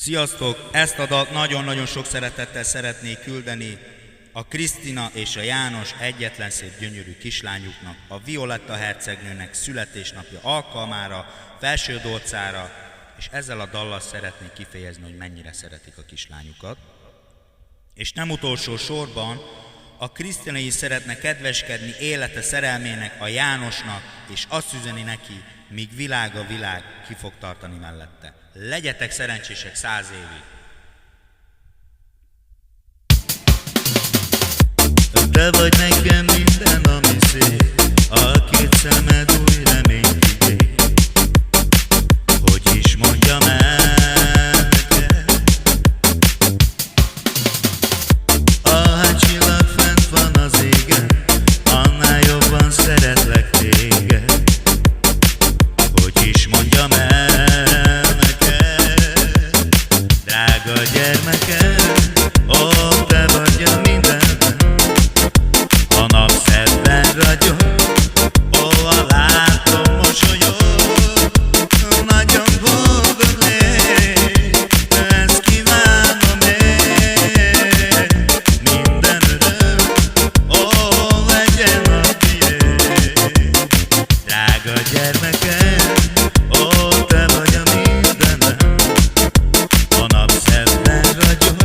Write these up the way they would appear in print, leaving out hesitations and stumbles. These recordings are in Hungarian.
Sziasztok! Ezt a dalt nagyon-nagyon sok szeretettel szeretnék küldeni a Krisztina és a János egyetlen szép gyönyörű kislányuknak, a Violetta hercegnőnek születésnapja alkalmára, Felső Dolcára, és ezzel a dallal szeretnék kifejezni, hogy mennyire szeretik a kislányukat. És nem utolsó sorban a Krisztina is szeretne kedveskedni élete szerelmének, a Jánosnak, és azt üzeni neki, míg világ a világ, ki fog tartani mellette. Legyetek szerencsések 100 évig! Te vagy nekem minden, ami szép, a két szemed új reményt ígér. Hogy is mondjam el neked, ahát csillag fent van az égen, annál jobban szeretlek téged. Hogy is mondjam el neked, drága gyermekem, ó, te vagy a mindenben. A nap szedben ragyog, ó, a látom mosolyog, nagyon boldog légy, ezt kívánom én. Minden öröm, ó, legyen a tiéd. Drága gyermekem, ó, te vagy a mindenem. A nap szedben ragyog,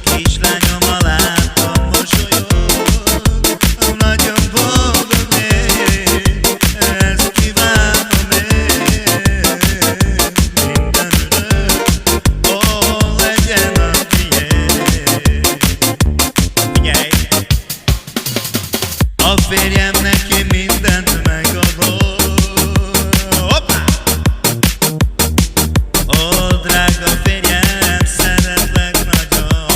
kislányom, a látom mosolyog, nagyon boldog légy, ezt kívánom én. Minden öröm, ó, legyen a tiéd. Figyelj! A férjem neki mindent megadott. Hoppá! Ó, drága férjem, szeretlek nagyon.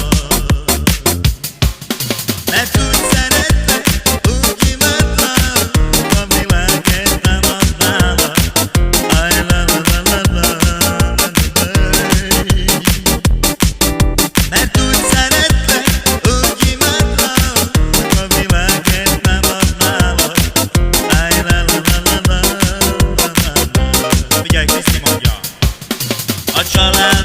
Mert úgy szeretlek, úgy imádlak, a világért nem adnálak. Aj, la la la la la la la. Mert úgy szeretlek, úgy imádlak, a világért nem adnálak. Aj, la la la la la la la. Figyelj, Kriszti mondja! A család